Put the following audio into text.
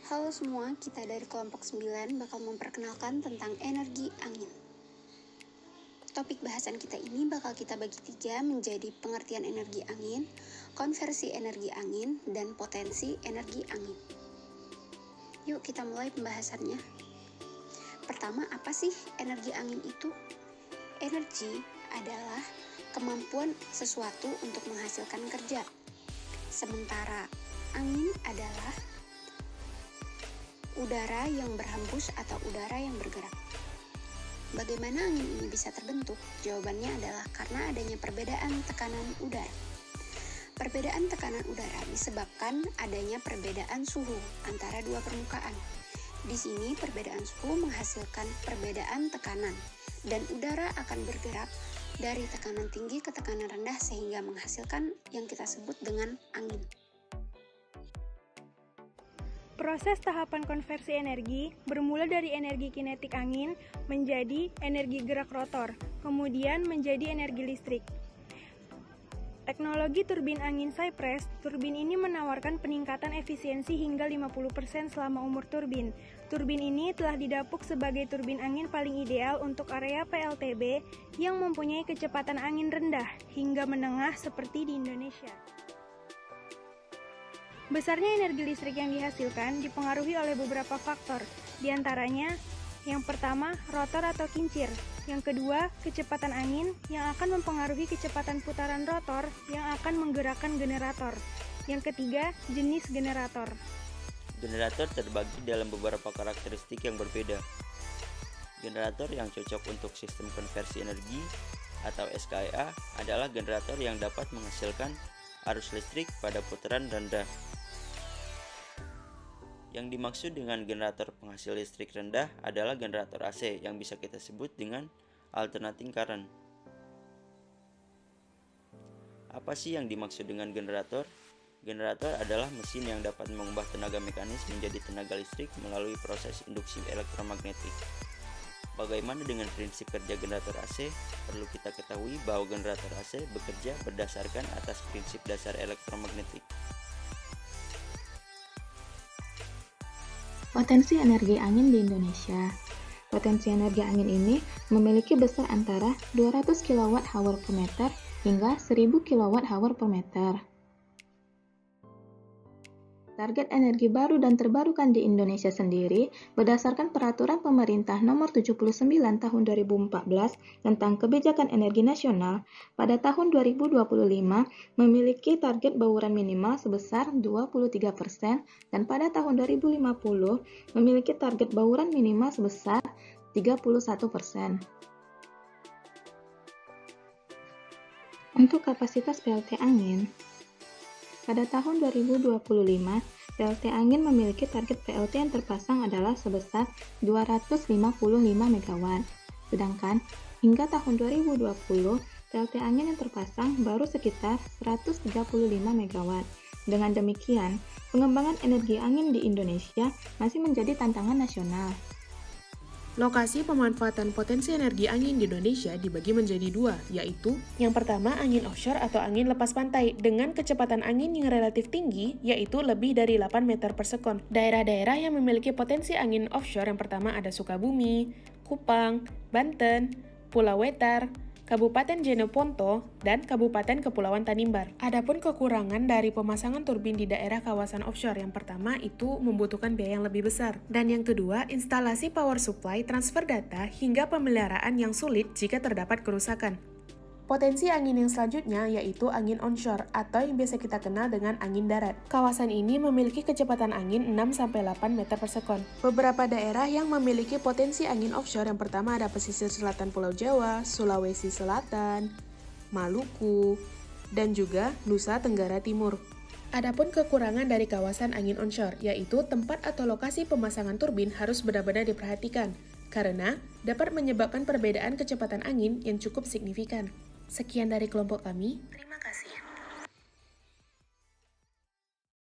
Halo semua, kita dari kelompok 9 bakal memperkenalkan tentang energi angin. Topik bahasan kita ini bakal kita bagi 3 menjadi pengertian energi angin, konversi energi angin, dan potensi energi angin. Yuk kita mulai pembahasannya. Pertama, apa sih energi angin itu? Energi adalah kemampuan sesuatu untuk menghasilkan kerja. Sementara angin adalah udara yang berhembus atau udara yang bergerak. Bagaimana angin ini bisa terbentuk? Jawabannya adalah karena adanya perbedaan tekanan udara. Perbedaan tekanan udara disebabkan adanya perbedaan suhu antara dua permukaan. Di sini perbedaan suhu menghasilkan perbedaan tekanan, dan udara akan bergerak dari tekanan tinggi ke tekanan rendah sehingga menghasilkan yang kita sebut dengan angin. Proses tahapan konversi energi bermula dari energi kinetik angin menjadi energi gerak rotor, kemudian menjadi energi listrik. Teknologi turbin angin Cypress, turbin ini menawarkan peningkatan efisiensi hingga 50% selama umur turbin. Turbin ini telah didapuk sebagai turbin angin paling ideal untuk area PLTB yang mempunyai kecepatan angin rendah hingga menengah seperti di Indonesia. Besarnya energi listrik yang dihasilkan dipengaruhi oleh beberapa faktor, di antaranya yang pertama, rotor atau kincir, yang kedua, kecepatan angin yang akan mempengaruhi kecepatan putaran rotor yang akan menggerakkan generator, yang ketiga, jenis generator. Generator terbagi dalam beberapa karakteristik yang berbeda. Generator yang cocok untuk sistem konversi energi atau SKEA adalah generator yang dapat menghasilkan arus listrik pada putaran rendah. Yang dimaksud dengan generator penghasil listrik rendah adalah generator AC yang bisa kita sebut dengan alternating current. Apa sih yang dimaksud dengan generator? Generator adalah mesin yang dapat mengubah tenaga mekanis menjadi tenaga listrik melalui proses induksi elektromagnetik. Bagaimana dengan prinsip kerja generator AC? Perlu kita ketahui bahwa generator AC bekerja berdasarkan atas prinsip dasar elektromagnetik. Potensi energi angin di Indonesia. Potensi energi angin ini memiliki besar antara 200 kWh per meter hingga 1000 kWh per meter. Target energi baru dan terbarukan di Indonesia sendiri berdasarkan Peraturan Pemerintah Nomor 79 Tahun 2014 tentang Kebijakan Energi Nasional pada tahun 2025 memiliki target bauran minimal sebesar 23% dan pada tahun 2050 memiliki target bauran minimal sebesar 31%. Untuk kapasitas PLT angin, pada tahun 2025, PLT angin memiliki target PLT yang terpasang adalah sebesar 255 MW. Sedangkan hingga tahun 2020, PLT angin yang terpasang baru sekitar 135 MW. Dengan demikian, pengembangan energi angin di Indonesia masih menjadi tantangan nasional. Lokasi pemanfaatan potensi energi angin di Indonesia dibagi menjadi dua, yaitu yang pertama angin offshore atau angin lepas pantai dengan kecepatan angin yang relatif tinggi, yaitu lebih dari 8 meter per sekon. Daerah-daerah yang memiliki potensi angin offshore yang pertama ada Sukabumi, Kupang, Banten, Pulau Wetar, Kabupaten Jeneponto, dan Kabupaten Kepulauan Tanimbar. Adapun kekurangan dari pemasangan turbin di daerah kawasan offshore yang pertama itu membutuhkan biaya yang lebih besar. Dan yang kedua, instalasi power supply, transfer data, hingga pemeliharaan yang sulit jika terdapat kerusakan. Potensi angin yang selanjutnya yaitu angin onshore atau yang biasa kita kenal dengan angin darat. Kawasan ini memiliki kecepatan angin 6-8 meter per sekon. Beberapa daerah yang memiliki potensi angin offshore yang pertama ada pesisir selatan Pulau Jawa, Sulawesi Selatan, Maluku, dan juga Nusa Tenggara Timur. Adapun kekurangan dari kawasan angin onshore yaitu tempat atau lokasi pemasangan turbin harus benar-benar diperhatikan karena dapat menyebabkan perbedaan kecepatan angin yang cukup signifikan. Sekian dari kelompok kami.